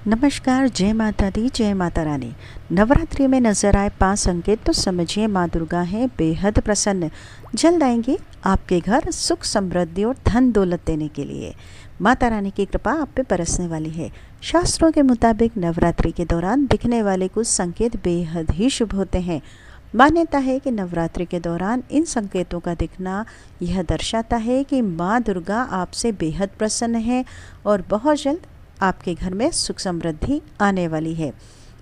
नमस्कार, जय माता दी, जय माता रानी। नवरात्रि में नजर आए 5 संकेत तो समझिए माँ दुर्गा है बेहद प्रसन्न। जल्द आएंगी आपके घर सुख समृद्धि और धन दौलत देने के लिए। माता रानी की कृपा आप पे बरसने वाली है। शास्त्रों के मुताबिक नवरात्रि के दौरान दिखने वाले कुछ संकेत बेहद ही शुभ होते हैं। मान्यता है कि नवरात्रि के दौरान इन संकेतों का दिखना यह दर्शाता है कि माँ दुर्गा आपसे बेहद प्रसन्न है और बहुत जल्द आपके घर में सुख समृद्धि आने वाली है।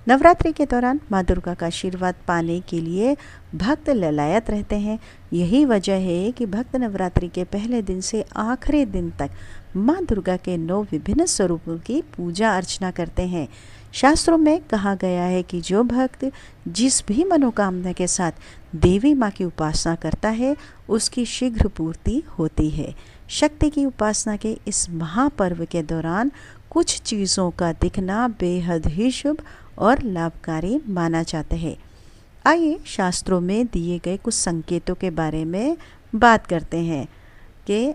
नवरात्रि के दौरान माँ दुर्गा का आशीर्वाद पाने के लिए भक्त ललायत रहते हैं। यही वजह है कि भक्त नवरात्रि के पहले दिन से आखिरी दिन तक माँ दुर्गा के 9 विभिन्न स्वरूपों की पूजा अर्चना करते हैं। शास्त्रों में कहा गया है कि जो भक्त जिस भी मनोकामना के साथ देवी माँ की उपासना करता है उसकी शीघ्र पूर्ति होती है। शक्ति की उपासना के इस महापर्व के दौरान कुछ चीज़ों का दिखना बेहद ही शुभ और लाभकारी माना जाता है। आइए शास्त्रों में दिए गए कुछ संकेतों के बारे में बात करते हैं कि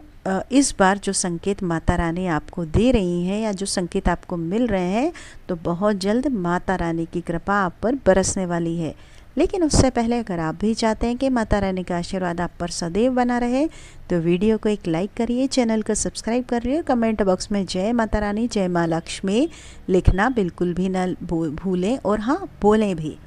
इस बार जो संकेत माता रानी आपको दे रही हैं या जो संकेत आपको मिल रहे हैं तो बहुत जल्द माता रानी की कृपा आप पर बरसने वाली है। लेकिन उससे पहले अगर आप भी चाहते हैं कि माता रानी का आशीर्वाद आप पर सदैव बना रहे तो वीडियो को एक लाइक करिए, चैनल को सब्सक्राइब करिए, कमेंट बॉक्स में जय माता रानी, जय माँ लक्ष्मी लिखना बिल्कुल भी न भूलें और हाँ बोलें भी।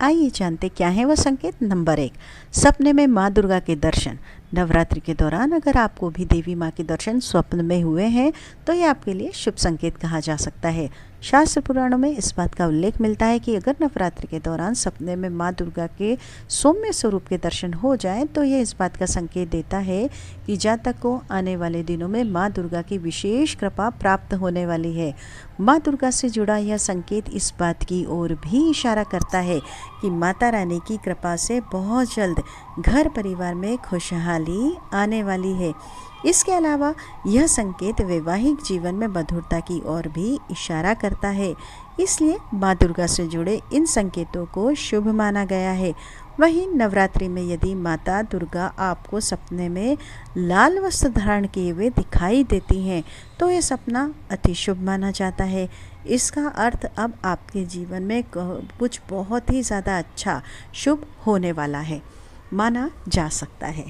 आइए जानते क्या है वह संकेत। नंबर 1, सपने में माँ दुर्गा के दर्शन। नवरात्रि के दौरान अगर आपको भी देवी माँ के दर्शन स्वप्न में हुए हैं तो ये आपके लिए शुभ संकेत कहा जा सकता है। शास्त्र पुराणों में इस बात का उल्लेख मिलता है कि अगर नवरात्रि के दौरान सपने में माँ दुर्गा के सौम्य स्वरूप के दर्शन हो जाएं तो ये इस बात का संकेत देता है कि जातक को आने वाले दिनों में माँ दुर्गा की विशेष कृपा प्राप्त होने वाली है। माँ दुर्गा से जुड़ा यह संकेत इस बात की ओर भी इशारा करता है कि माता रानी की कृपा से बहुत जल्द घर परिवार में खुशहाली आने वाली है। इसके अलावा यह संकेत वैवाहिक जीवन में मधुरता की ओर भी इशारा करता है। इसलिए माँ दुर्गा से जुड़े इन संकेतों को शुभ माना गया है। वहीं नवरात्रि में यदि माता दुर्गा आपको सपने में लाल वस्त्र धारण किए हुए दिखाई देती हैं तो यह सपना अति शुभ माना जाता है। इसका अर्थ अब आपके जीवन में कुछ बहुत ही ज़्यादा अच्छा शुभ होने वाला है माना जा सकता है।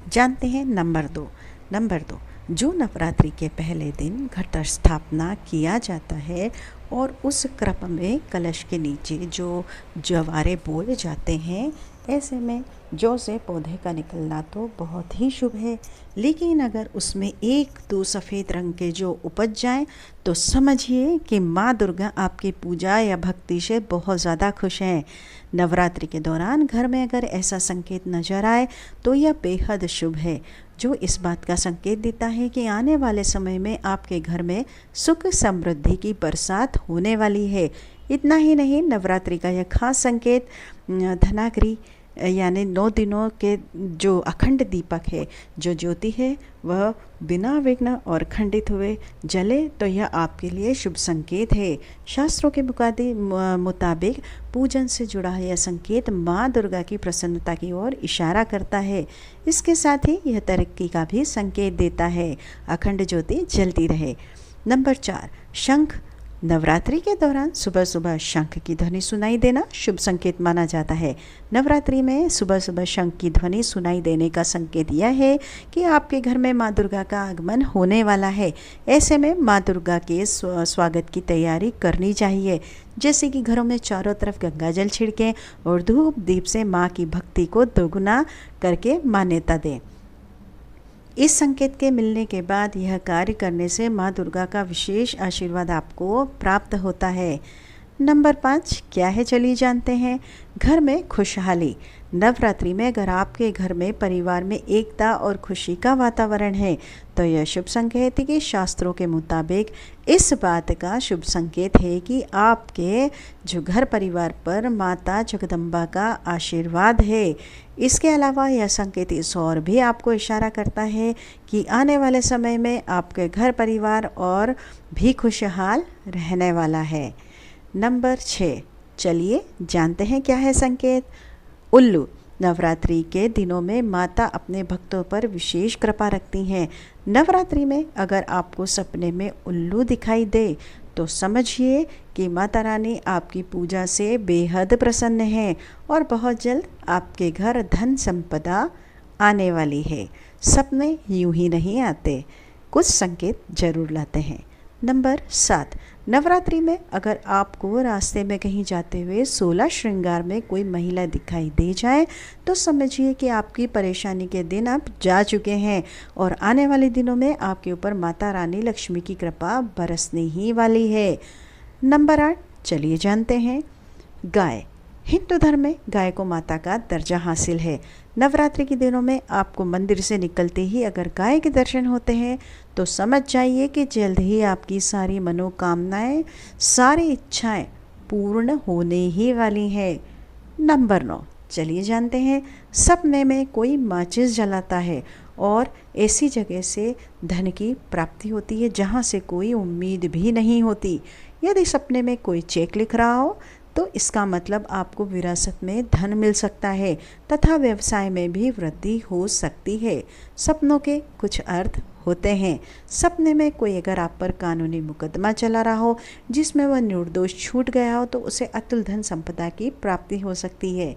जानते हैं नंबर 2, जो नवरात्रि के पहले दिन घट स्थापना किया जाता है और उस क्रम में कलश के नीचे जो जवारे बोए जाते हैं, ऐसे में जौ से पौधे का निकलना तो बहुत ही शुभ है। लेकिन अगर उसमें 1-2 सफ़ेद रंग के जो उपज जाएं तो समझिए कि माँ दुर्गा आपकी पूजा या भक्ति से बहुत ज़्यादा खुश हैं। नवरात्रि के दौरान घर में अगर ऐसा संकेत नजर आए तो यह बेहद शुभ है, जो इस बात का संकेत देता है कि आने वाले समय में आपके घर में सुख समृद्धि की बरसात होने वाली है। इतना ही नहीं, नवरात्रि का यह खास संकेत धनाग्नि यानी 9 दिनों के जो अखंड दीपक है, जो ज्योति है, वह बिना विघ्न और खंडित हुए जले तो यह आपके लिए शुभ संकेत है। शास्त्रों के मुताबिक पूजन से जुड़ा यह संकेत माँ दुर्गा की प्रसन्नता की ओर इशारा करता है। इसके साथ ही यह तरक्की का भी संकेत देता है। अखंड ज्योति जलती रहे। नंबर 4, शंख। नवरात्रि के दौरान सुबह सुबह शंख की ध्वनि सुनाई देना शुभ संकेत माना जाता है। नवरात्रि में सुबह सुबह शंख की ध्वनि सुनाई देने का संकेत यह है कि आपके घर में माँ दुर्गा का आगमन होने वाला है। ऐसे में माँ दुर्गा के स्वागत की तैयारी करनी चाहिए, जैसे कि घरों में चारों तरफ गंगा जल छिड़कें और धूप दीप से माँ की भक्ति को दोगुना करके मान्यता दें। इस संकेत के मिलने के बाद यह कार्य करने से माँ दुर्गा का विशेष आशीर्वाद आपको प्राप्त होता है। नंबर 5 क्या है, चलिए जानते हैं। घर में खुशहाली। नवरात्रि में अगर आपके घर में परिवार में एकता और खुशी का वातावरण है तो यह शुभ संकेत है कि शास्त्रों के मुताबिक इस बात का शुभ संकेत है कि आपके जो घर परिवार पर माता जगदम्बा का आशीर्वाद है। इसके अलावा यह संकेत इस और भी आपको इशारा करता है कि आने वाले समय में आपके घर परिवार और भी खुशहाल रहने वाला है। नंबर 6 चलिए जानते हैं क्या है संकेत। उल्लू। नवरात्रि के दिनों में माता अपने भक्तों पर विशेष कृपा रखती हैं। नवरात्रि में अगर आपको सपने में उल्लू दिखाई दे तो समझिए कि माता रानी आपकी पूजा से बेहद प्रसन्न है और बहुत जल्द आपके घर धन संपदा आने वाली है। सपने यूं ही नहीं आते, कुछ संकेत जरूर लाते हैं। नंबर 7, नवरात्रि में अगर आपको रास्ते में कहीं जाते हुए 16 श्रृंगार में कोई महिला दिखाई दे जाए तो समझिए कि आपकी परेशानी के दिन अब जा चुके हैं और आने वाले दिनों में आपके ऊपर माता रानी लक्ष्मी की कृपा बरसने ही वाली है। नंबर 8, चलिए जानते हैं गाय। हिंदू धर्म में गाय को माता का दर्जा हासिल है। नवरात्रि के दिनों में आपको मंदिर से निकलते ही अगर गाय के दर्शन होते हैं तो समझ जाइए कि जल्द ही आपकी सारी मनोकामनाएं, सारी इच्छाएं पूर्ण होने ही वाली हैं। नंबर 9, चलिए जानते हैं सपने में कोई माचिस जलाता है और ऐसी जगह से धन की प्राप्ति होती है जहां से कोई उम्मीद भी नहीं होती। यदि सपने में कोई चेक लिख रहा हो तो इसका मतलब आपको विरासत में धन मिल सकता है तथा व्यवसाय में भी वृद्धि हो सकती है। सपनों के कुछ अर्थ होते हैं। सपने में कोई अगर आप पर कानूनी मुकदमा चला रहा हो जिसमें वह निर्दोष छूट गया हो तो उसे अतुल धन संपदा की प्राप्ति हो सकती है।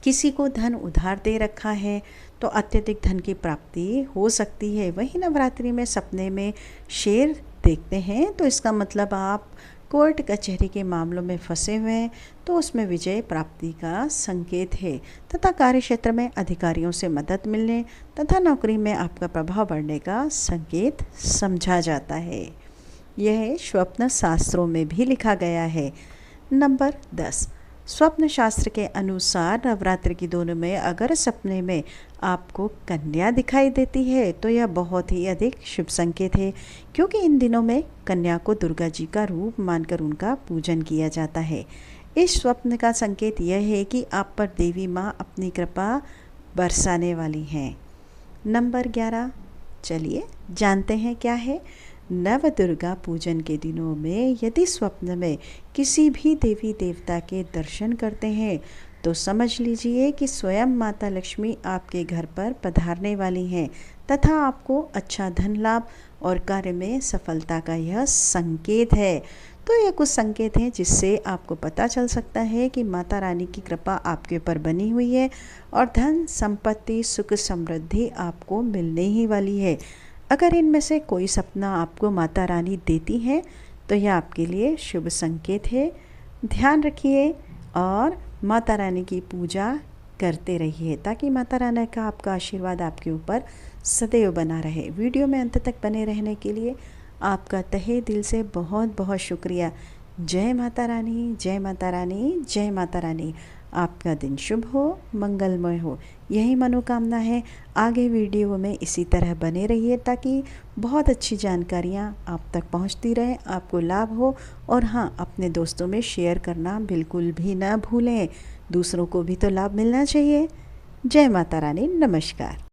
किसी को धन उधार दे रखा है तो अत्यधिक धन की प्राप्ति हो सकती है। वहीं नवरात्रि में सपने में शेर देखते हैं तो इसका मतलब आप कोर्ट कचहरी के मामलों में फंसे हुए हैं तो उसमें विजय प्राप्ति का संकेत है तथा कार्यक्षेत्र में अधिकारियों से मदद मिलने तथा नौकरी में आपका प्रभाव बढ़ने का संकेत समझा जाता है। यह स्वप्न शास्त्रों में भी लिखा गया है। नंबर 10, स्वप्न शास्त्र के अनुसार नवरात्रि की दोनों में अगर सपने में आपको कन्या दिखाई देती है तो यह बहुत ही अधिक शुभ संकेत है, क्योंकि इन दिनों में कन्या को दुर्गा जी का रूप मानकर उनका पूजन किया जाता है। इस स्वप्न का संकेत यह है कि आप पर देवी माँ अपनी कृपा बरसाने वाली हैं। नंबर 11, चलिए जानते हैं क्या है। नव दुर्गा पूजन के दिनों में यदि स्वप्न में किसी भी देवी देवता के दर्शन करते हैं तो समझ लीजिए कि स्वयं माता लक्ष्मी आपके घर पर पधारने वाली हैं तथा आपको अच्छा धन लाभ और कार्य में सफलता का यह संकेत है। तो ये कुछ संकेत हैं जिससे आपको पता चल सकता है कि माता रानी की कृपा आपके ऊपर बनी हुई है और धन संपत्ति सुख समृद्धि आपको मिलने ही वाली है। अगर इनमें से कोई सपना आपको माता रानी देती है तो यह आपके लिए शुभ संकेत है। ध्यान रखिए और माता रानी की पूजा करते रहिए ताकि माता रानी का आपका आशीर्वाद आपके ऊपर सदैव बना रहे। वीडियो में अंत तक बने रहने के लिए आपका तहे दिल से बहुत बहुत शुक्रिया। जय माता रानी, जय माता रानी, जय माता रानी। आपका दिन शुभ हो, मंगलमय हो, यही मनोकामना है। आगे वीडियो में इसी तरह बने रहिए ताकि बहुत अच्छी जानकारियाँ आप तक पहुँचती रहें, आपको लाभ हो। और हाँ, अपने दोस्तों में शेयर करना बिल्कुल भी ना भूलें, दूसरों को भी तो लाभ मिलना चाहिए। जय माता रानी, नमस्कार।